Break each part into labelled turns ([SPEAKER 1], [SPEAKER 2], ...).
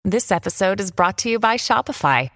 [SPEAKER 1] This episode is brought to you by Shopify.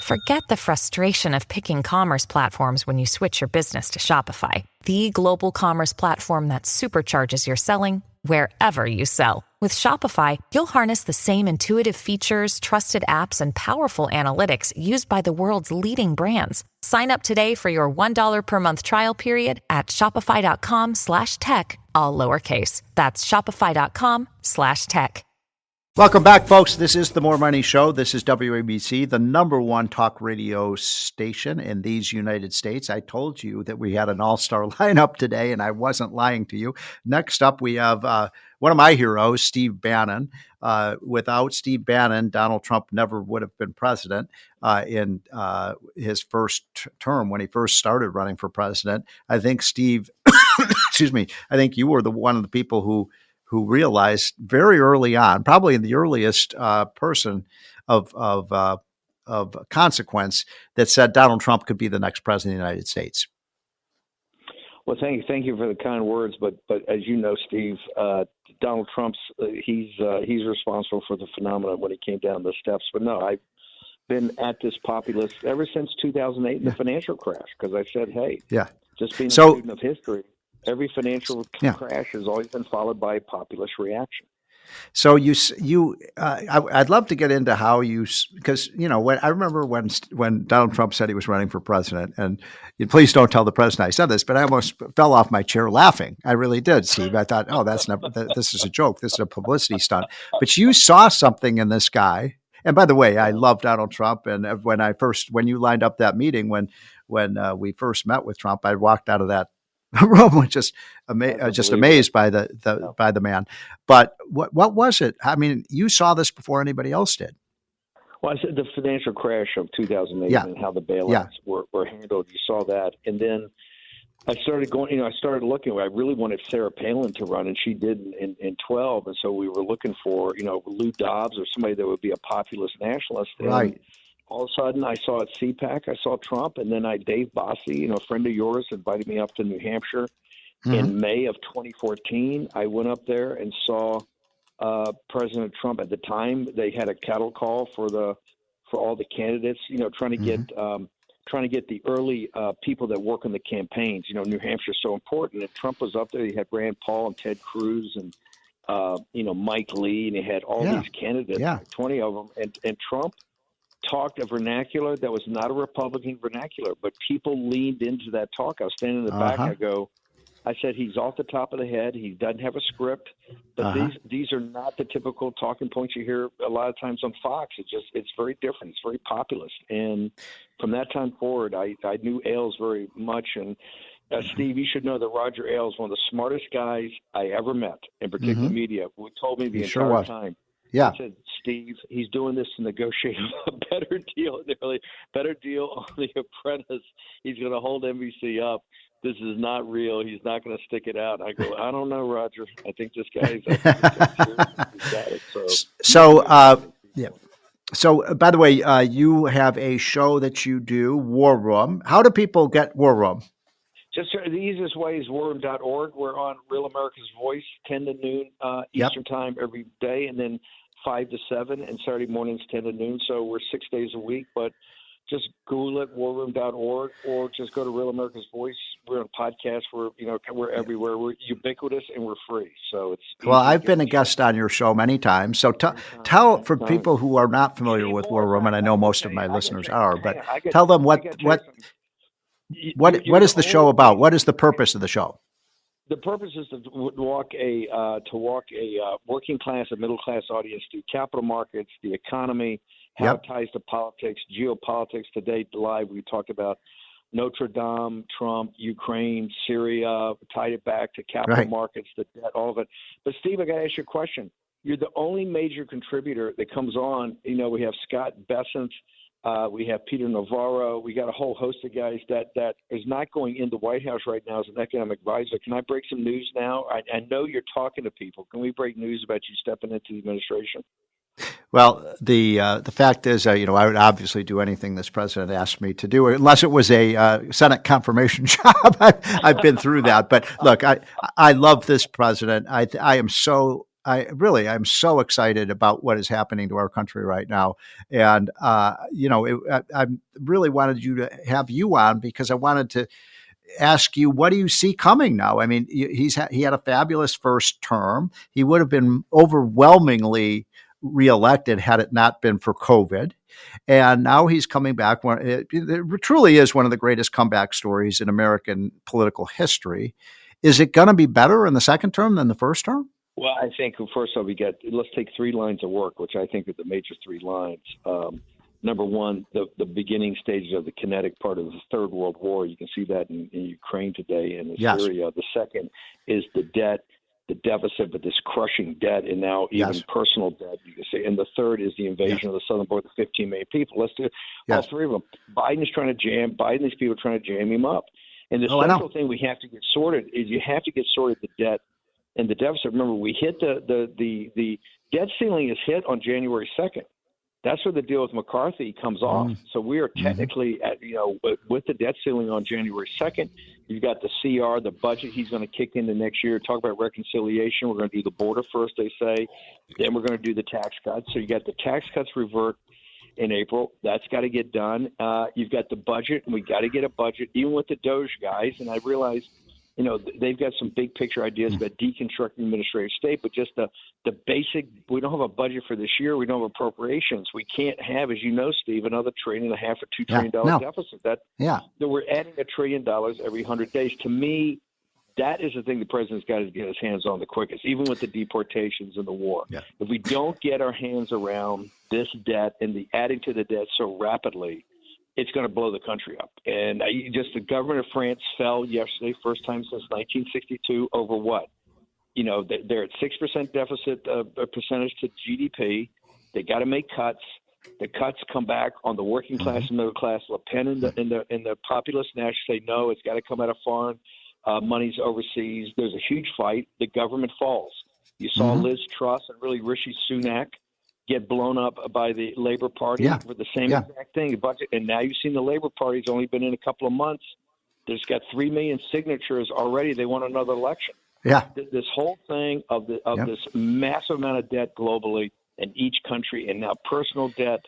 [SPEAKER 1] Forget the frustration of picking commerce platforms when you switch your business to Shopify, the global commerce platform that supercharges your selling wherever you sell. With Shopify, you'll harness the same intuitive features, trusted apps, and powerful analytics used by the world's leading brands. Sign up today for your $1 per month trial period at shopify.com/tech, all lowercase. That's shopify.com/tech.
[SPEAKER 2] Welcome back, folks. This is the More Money Show. This is WABC, the #1 talk radio station in these United States. I told you that we had an all-star lineup today, and I wasn't lying to you. Next up, we have one of my heroes, Steve Bannon. Without Steve Bannon, Donald Trump never would have been president in his first term when he first started running for president. I think Steve, excuse me, I think you were one of the people who realized very early on, probably the earliest person of consequence, that said Donald Trump could be the next president of the United States.
[SPEAKER 3] Well, thank you for the kind words, but as you know, Steve, Donald Trump's he's responsible for the phenomenon when he came down the steps. But no, I've been at this populist ever since 2008 in the financial crash, because I said, hey, just being a student of history, every financial crash has always been followed by a populist reaction.
[SPEAKER 2] So I'd love to get into how because I remember when Donald Trump said he was running for president, and please don't tell the president I said this, but I almost fell off my chair laughing. I really did, Steve. I thought, this is a joke. This is a publicity stunt. But you saw something in this guy. And by the way, I love Donald Trump. And when you lined up that meeting, when we first met with Trump, I walked out of that room was just amazed by the man. But what was it? I mean, you saw this before anybody else did.
[SPEAKER 3] Well, I said the financial crash of 2008 and how the bailouts were handled. You saw that, and then I started going. I started looking. I really wanted Sarah Palin to run, and she did in 12. And so we were looking for Lou Dobbs or somebody that would be a populist nationalist.
[SPEAKER 2] Right.
[SPEAKER 3] And all of a sudden, I saw at CPAC, I saw Trump, and then Dave Bossie, a friend of yours, invited me up to New Hampshire in May of 2014. I went up there and saw President Trump. At the time, they had a cattle call for all the candidates, trying to get the early people that work in the campaigns. New Hampshire's so important. And Trump was up there. He had Rand Paul and Ted Cruz and Mike Lee, and he had all these candidates, like 20 of them, and Trump talked a vernacular that was not a Republican vernacular, but people leaned into that talk. I was standing in the back. I said, he's off the top of the head. He doesn't have a script, but these are not the typical talking points you hear a lot of times on Fox. It's very different. It's very populist. And from that time forward, I knew Ailes very much. And Steve, you should know that Roger Ailes, one of the smartest guys I ever met, in particular media, who told me the entire time. Yeah. I said, Steve, he's doing this to negotiate a better deal on The Apprentice. He's going to hold NBC up. This is not real. He's not going to stick it out. I go, I don't know, Roger. I think this guy's serious.
[SPEAKER 2] So, by the way, you have a show that you do, War Room. How do people get War Room?
[SPEAKER 3] Just the easiest way is warroom.org. We're on Real America's Voice, 10 to noon Eastern time every day, and then 5 to 7, and Saturday mornings 10 to noon. So we're 6 days a week, but just Google it, warroom.org, or just go to Real America's Voice. We're on podcasts. We're everywhere. We're ubiquitous, and we're free. So it's
[SPEAKER 2] well. I've been a guest on your show many times. So tell for people who are not familiar with War Room, and I know most of my listeners are, but tell them what is the show about? What is the purpose of the show?
[SPEAKER 3] The purpose is to walk a working class and middle class audience through capital markets, the economy, how it ties to politics, geopolitics. Today, live, we talked about Notre Dame, Trump, Ukraine, Syria, tied it back to capital markets, the debt, all of it. But Steve, I got to ask you a question. You're the only major contributor that comes on. We have Scott Bessent. We have Peter Navarro. We got a whole host of guys that is not going in the White House right now as an economic advisor. Can I break some news now? I know you're talking to people. Can we break news about you stepping into the administration?
[SPEAKER 2] Well, the fact is, I would obviously do anything this president asked me to do, unless it was a Senate confirmation job. I've been through that. But look, I love this president. I am so I'm so excited about what is happening to our country right now. And, I really wanted you to have you on because I wanted to ask you, what do you see coming now? I mean, he had a fabulous first term. He would have been overwhelmingly reelected had it not been for COVID. And now he's coming back. It truly is one of the greatest comeback stories in American political history. Is it going to be better in the second term than the first term?
[SPEAKER 3] Well, I think first off, let's take 3 lines of work, which I think are the major 3 lines. Number one, the beginning stages of the kinetic part of the Third World War. You can see that in Ukraine today and in Syria. The second is the debt, the deficit, but this crushing debt, and now even personal debt, you can say. And the third is the invasion of the southern border, 15 million people. Let's do all 3 of them. Biden, these people are trying to jam him up. And the central thing we have to get sorted is you have to get sorted the debt and the deficit. Remember, we hit the debt ceiling is hit on January 2nd. That's where the deal with McCarthy comes off. So we are technically with the debt ceiling on January 2nd. You've got the CR, the budget he's going to kick into next year. Talk about reconciliation. We're going to do the border first, they say. Then we're going to do the tax cuts. So you got the tax cuts revert in April. That's got to get done. You've got the budget, and we got to get a budget, even with the Doge guys. And I realize, they've got some big picture ideas about deconstructing administrative state, but just the basic, we don't have a budget for this year. We don't have appropriations. We can't have, as you know, Steve, another $1.5 trillion or $2 trillion deficit. That we're adding $1 trillion every 100 days. To me, that is the thing the president's got to get his hands on the quickest, even with the deportations and the war. Yeah. If we don't get our hands around this debt and the adding to the debt so rapidly, it's going to blow the country up. And the government of France fell yesterday, first time since 1962, over what? They're at 6% deficit percentage to GDP. They got to make cuts. The cuts come back on the working class and middle class. Le Pen and the populist nationalists say no, it's got to come out of foreign monies overseas. There's a huge fight. The government falls. You saw Liz Truss and really Rishi Sunak get blown up by the Labor Party for the same exact thing. Budget, and now you've seen the Labor Party's only been in a couple of months. There's got 3 million signatures already. They want another election. Yeah, this whole thing of this massive amount of debt globally in each country, and now personal debt,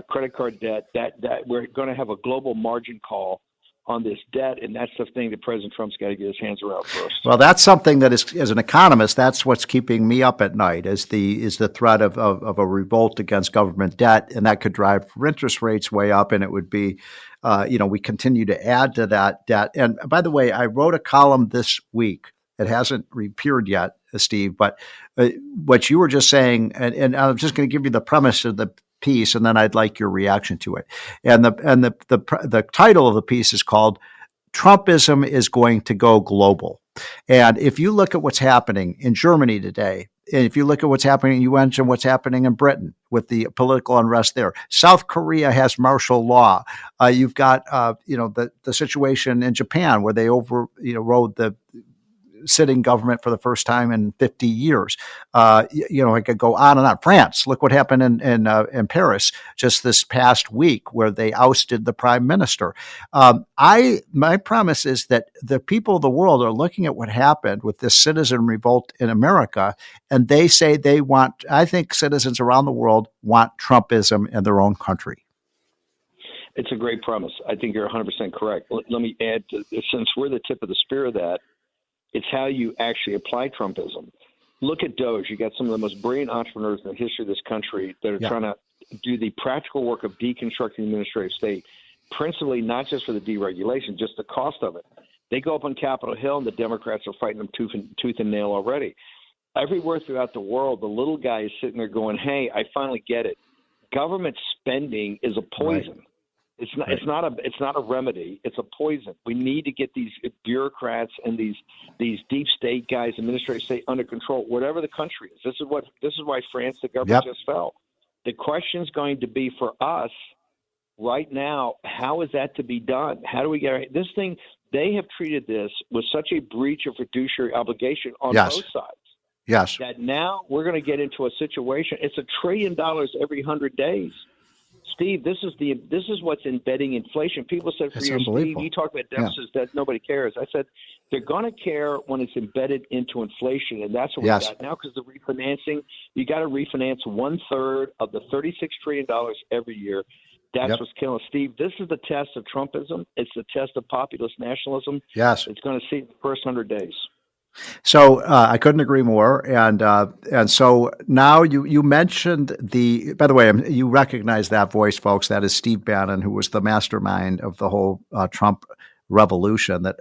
[SPEAKER 3] credit card debt. That we're going to have a global margin call on this debt, and that's the thing that President Trump's got to get his hands around first.
[SPEAKER 2] Well, that's something that is, as an economist, that's what's keeping me up at night, is the threat of a revolt against government debt, and that could drive interest rates way up, and it would be, we continue to add to that debt. And by the way, I wrote a column this week. It hasn't appeared yet, Steve, but what you were just saying, and I'm just going to give you the premise of the piece, and then I'd like your reaction to it. And the title of the piece is called "Trumpism is Going to Go Global." And if you look at what's happening in Germany today, and if you look at what's happening, you mentioned what's happening in Britain with the political unrest there. South Korea has martial law. You've got the situation in Japan where they overrode the sitting government for the first time in 50 years. I could go on and on. France, look what happened in Paris just this past week, where they ousted the prime minister. My premise is that the people of the world are looking at what happened with this citizen revolt in America, and they say I think citizens around the world want Trumpism in their own country.
[SPEAKER 3] It's a great premise. I think you're 100% correct. Let me add to this, since we're the tip of the spear of that, it's how you actually apply Trumpism. Look at Doge. You got some of the most brilliant entrepreneurs in the history of this country that are trying to do the practical work of deconstructing the administrative state, principally not just for the deregulation, just the cost of it. They go up on Capitol Hill, and the Democrats are fighting them tooth and nail already. Everywhere throughout the world, the little guy is sitting there going, hey, I finally get it. Government spending is a poison. Right. It's not a remedy. It's a poison. We need to get these bureaucrats and these deep state guys, administrative state, under control, whatever the country is. This is why France, the government just fell. The question is going to be for us right now, how is that to be done? How do we get this thing? They have treated this with such a breach of fiduciary obligation on both sides.
[SPEAKER 2] Yes.
[SPEAKER 3] That now we're going to get into a situation. It's $1 trillion every 100 days. Steve, this is what's embedding inflation. People said for years, Steve, you talk about deficits that nobody cares. I said they're going to care when it's embedded into inflation, and that's what we got now because the refinancing. You got to refinance 1/3 of the $36 trillion every year. That's what's killing us. Steve, this is the test of Trumpism. It's the test of populist nationalism.
[SPEAKER 2] Yes,
[SPEAKER 3] it's going to see it the first 100 days.
[SPEAKER 2] So I couldn't agree more, and so now you mentioned the. By the way, you recognize that voice, folks. That is Steve Bannon, who was the mastermind of the whole Trump revolution that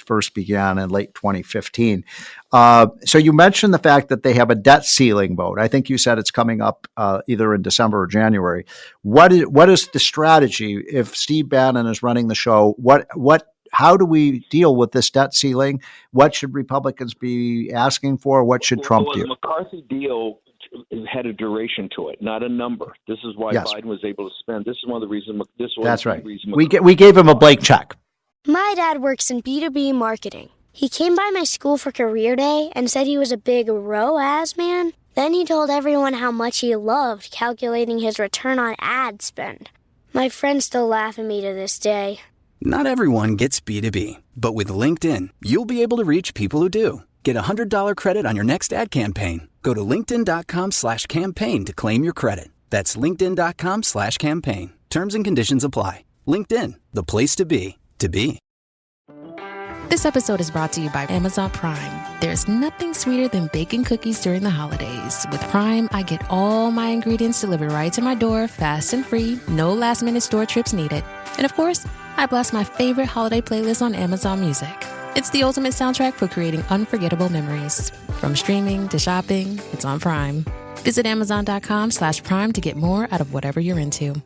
[SPEAKER 2] first began in late 2015. So you mentioned the fact that they have a debt ceiling vote. I think you said it's coming up either in December or January. What is the strategy if Steve Bannon is running the show? How do we deal with this debt ceiling? What should Republicans be asking for? What should Trump do?
[SPEAKER 3] The McCarthy deal had a duration to it, not a number. This is why Biden was able to spend. This is one of the reasons.
[SPEAKER 2] That's right. We gave him a blank check.
[SPEAKER 4] My dad works in B2B marketing. He came by my school for career day and said he was a big ROAS man. Then he told everyone how much he loved calculating his return on ad spend. My friends still laugh at me to this day.
[SPEAKER 5] Not everyone gets B2B, but with LinkedIn, you'll be able to reach people who do. Get a $100 credit on your next ad campaign. Go to linkedin.com/campaign to claim your credit. That's linkedin.com/campaign. Terms and conditions apply. LinkedIn, the place to be, to be.
[SPEAKER 6] This episode is brought to you by Amazon Prime. There's nothing sweeter than baking cookies during the holidays. With Prime, I get all my ingredients delivered right to my door, fast and free, no last-minute store trips needed. And of course, I blast my favorite holiday playlist on Amazon Music. It's the ultimate soundtrack for creating unforgettable memories. From streaming to shopping, it's on Prime. Visit Amazon.com/Prime to get more out of whatever you're into.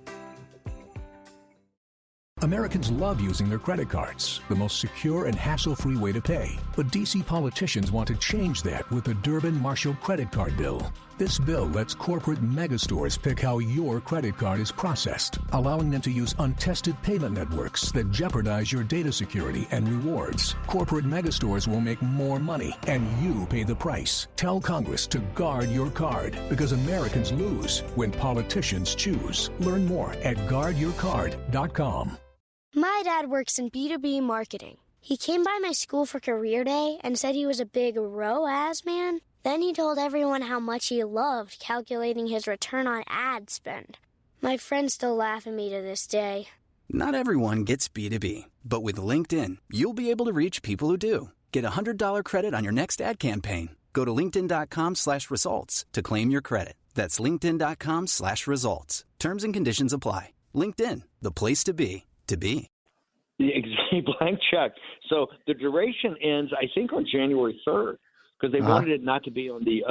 [SPEAKER 7] Americans love using their credit cards, the most secure and hassle-free way to pay. But D.C. politicians want to change that with the Durbin-Marshall credit card bill. This bill lets corporate megastores pick how your credit card is processed, allowing them to use untested payment networks that jeopardize your data security and rewards. Corporate megastores will make more money, and you pay the price. Tell Congress to guard your card, because Americans lose when politicians choose. Learn more at guardyourcard.com.
[SPEAKER 4] My dad works in B2B marketing. He came by my school for career day and said he was a big ROAS man. Then he told everyone how much he loved calculating his return on ad spend. My friends still laugh at me to this day.
[SPEAKER 5] Not everyone gets B2B, but with LinkedIn, you'll be able to reach people who do. Get a $100 credit on your next ad campaign. Go to linkedin.com/results to claim your credit. That's linkedin.com/results. Terms and conditions apply. LinkedIn, the place to be, to be.
[SPEAKER 3] The blank check. So the duration ends, I think, on January 3rd. Because they wanted it not to be on the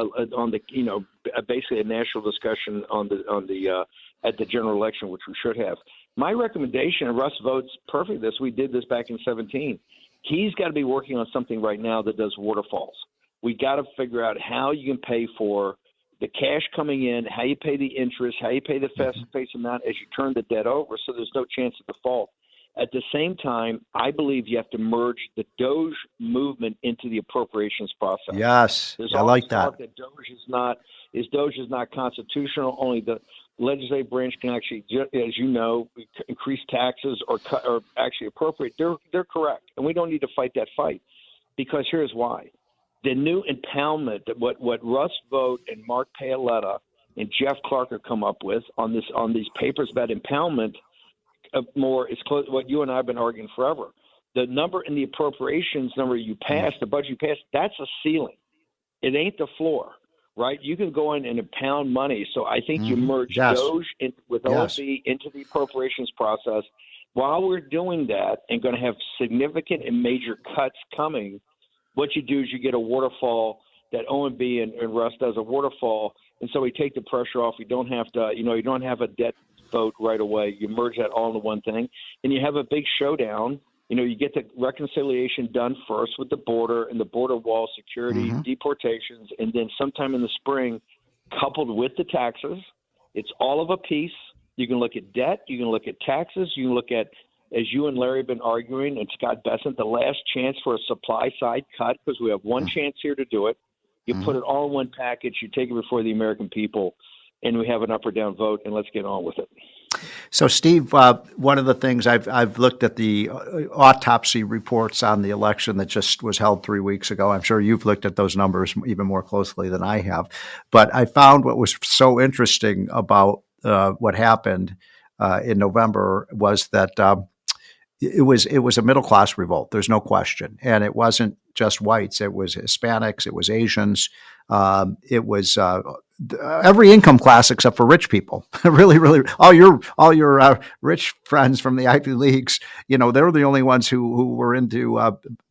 [SPEAKER 3] basically a national discussion on the at the general election, which we should have. My recommendation, and Russ votes perfect this. We did this back in 2017. He's got to be working on something right now that does waterfalls. We got to figure out how you can pay for the cash coming in, how you pay the interest, how you pay the face amount as you turn the debt over, so there's no chance of default. At the same time, I believe you have to merge the DOGE movement into the appropriations process.
[SPEAKER 2] Yes, I like that.
[SPEAKER 3] DOGE is not constitutional. Only the legislative branch can actually, as you know, increase taxes or cut or actually appropriate. They're correct, and we don't need to fight that fight, because here's why: the new impoundment, what Russ Vought and Mark Paoletta and Jeff Clark have come up with on these papers about impoundment. More is close what you and I have been arguing forever. The number in the appropriations number you pass, the budget you pass, that's a ceiling. It ain't the floor, right? You can go in and impound money. So I think you merge DOGE with OFE into the appropriations process. While we're doing that and going to have significant and major cuts coming, what you do is you get a waterfall that OMB and Russ does a waterfall. And so we take the pressure off. You don't have to, you don't have a debt vote right away. You merge that all into one thing, and you have a big showdown. You get the reconciliation done first with the border and the border wall security, deportations, and then sometime in the spring, coupled with the taxes, it's all of a piece. You can look at debt, you can look at taxes, you can look at, as you and Larry have been arguing, and Scott Bessent, the last chance for a supply side cut, because we have one chance here to do it. You put it all in one package, you take it before the American people, and we have an up or down vote, and let's get on with it.
[SPEAKER 2] So, Steve, one of the things I've looked at the autopsy reports on the election that just was held 3 weeks ago. I'm sure you've looked at those numbers even more closely than I have. But I found what was so interesting about what happened in November was that it was a middle class revolt. There's no question, and it wasn't just whites. It was Hispanics. It was Asians. It was every income class except for rich people. really, all your rich friends from the Ivy Leagues. They're the only ones who were into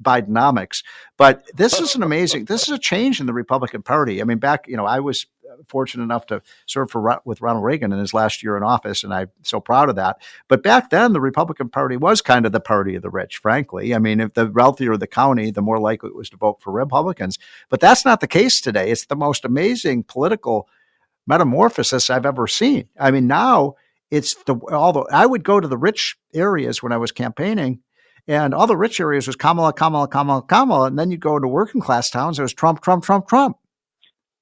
[SPEAKER 2] Bidenomics. But this is this is a change in the Republican Party. I mean, back, I was fortunate enough to serve with Ronald Reagan in his last year in office, and I'm so proud of that. But back then, the Republican Party was kind of the party of the rich, frankly. I mean, if the wealthier the county, the more likely it was to vote for Republicans. But that's not the case today. It's the most amazing political metamorphosis I've ever seen. I mean, now although I would go to the rich areas when I was campaigning, and all the rich areas was Kamala, Kamala, Kamala, Kamala, and then you go to working class towns, it was Trump, Trump, Trump, Trump.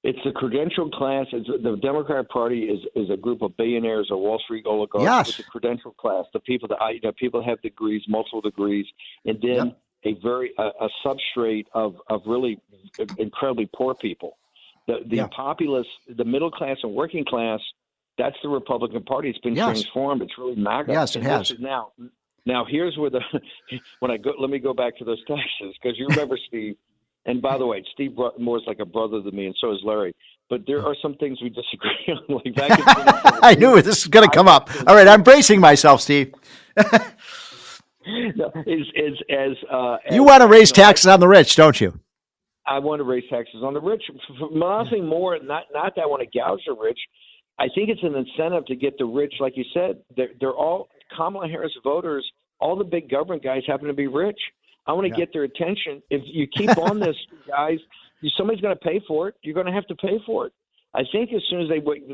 [SPEAKER 3] It's the credentialed class. The Democratic Party is a group of billionaires or Wall Street oligarchs.
[SPEAKER 2] Yes.
[SPEAKER 3] It's a credentialed class. The people that people have degrees, multiple degrees, and then a substrate of really incredibly poor people. The populace, the middle class and working class. That's the Republican Party. It's been transformed. It's really MAGA.
[SPEAKER 2] Yes, it has.
[SPEAKER 3] Now here's where let me go back to those taxes, because you remember, Steve. And by the way, Steve Moore's like a brother to me, and so is Larry. But there are some things we disagree on. Like back in
[SPEAKER 2] I knew this was going to come up. All right, I'm bracing myself, Steve.
[SPEAKER 3] You
[SPEAKER 2] want to raise taxes on the rich, don't you?
[SPEAKER 3] I want to raise taxes on the rich. Nothing more. Not that I want to gouge the rich. I think it's an incentive to get the rich, like you said. They're all Kamala Harris voters. All the big government guys happen to be rich. I want to get their attention. If you keep on this, guys, somebody's going to pay for it. You're going to have to pay for it. I think as soon as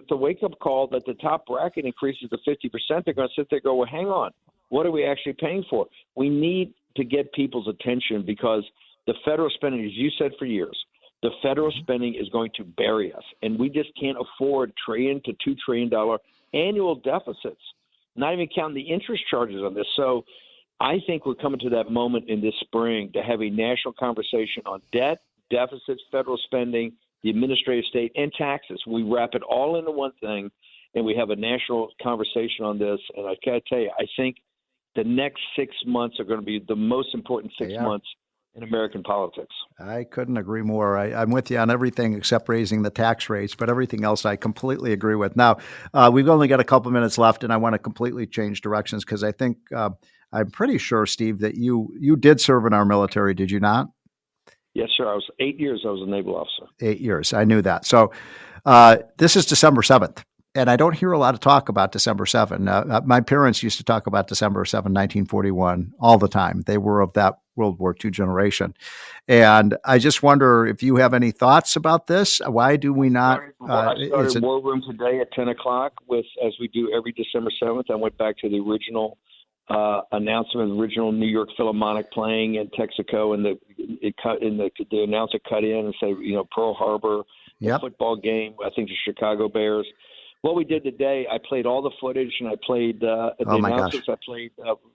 [SPEAKER 3] the wake-up call that the top bracket increases to 50%, they're going to sit there and go, well, hang on. What are we actually paying for? We need to get people's attention, because the federal spending, as you said for years, the federal spending is going to bury us. And we just can't afford $1 trillion to $2 trillion annual deficits, not even counting the interest charges on this. So I think we're coming to that moment in this spring to have a national conversation on debt, deficits, federal spending, the administrative state, and taxes. We wrap it all into one thing, and we have a national conversation on this. And I got to tell you, I think the next 6 months are going to be the most important 6 months in American politics.
[SPEAKER 2] I couldn't agree more. I'm with you on everything except raising the tax rates, but everything else I completely agree with. Now, we've only got a couple minutes left, and I want to completely change directions, because I think I'm pretty sure, Steve, that you did serve in our military, did you not?
[SPEAKER 3] Yes, sir. I was 8 years. I was a naval officer.
[SPEAKER 2] 8 years. I knew that. So this is December 7th. And I don't hear a lot of talk about December 7th. My parents used to talk about December 7th, 1941 all the time. They were of that World War II generation. And I just wonder if you have any thoughts about this. Why do we not?
[SPEAKER 3] I started War Room today at 10 o'clock as we do every December 7th. I went back to the original announcement, the original New York Philharmonic playing in Texaco, and the announcer cut in and said, Pearl Harbor, the football game, I think the Chicago Bears. What we did today, I played all the footage, and I played the announcers. I played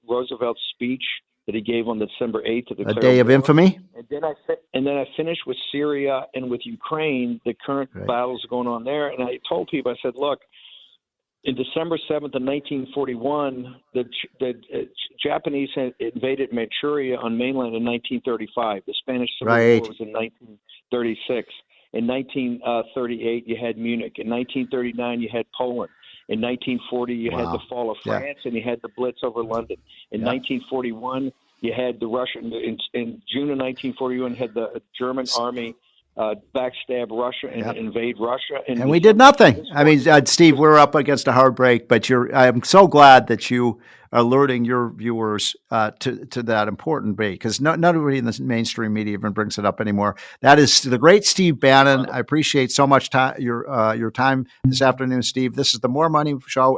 [SPEAKER 3] Roosevelt's speech that he gave on December 8th to declare
[SPEAKER 2] a day of infamy.
[SPEAKER 3] And then I finished with Syria and with Ukraine, the current battles going on there. And I told people, I said, look, in December 7th of 1941, the Japanese had invaded Manchuria on mainland in 1935. The Spanish Civil War was in 1936. In 1938, you had Munich. In 1939, you had Poland. In 1940, you had the fall of France, and you had the Blitz over London. In 1941, you had the Russian. In June of 1941, you had the German army backstab Russia and invade Russia. And
[SPEAKER 2] we did nothing. I mean, Steve, we're up against a hard break, but I'm so glad that you are alerting your viewers to that important break, because nobody in the mainstream media even brings it up anymore. That is the great Steve Bannon. I appreciate so much your time this afternoon, Steve. This is the More Money Show.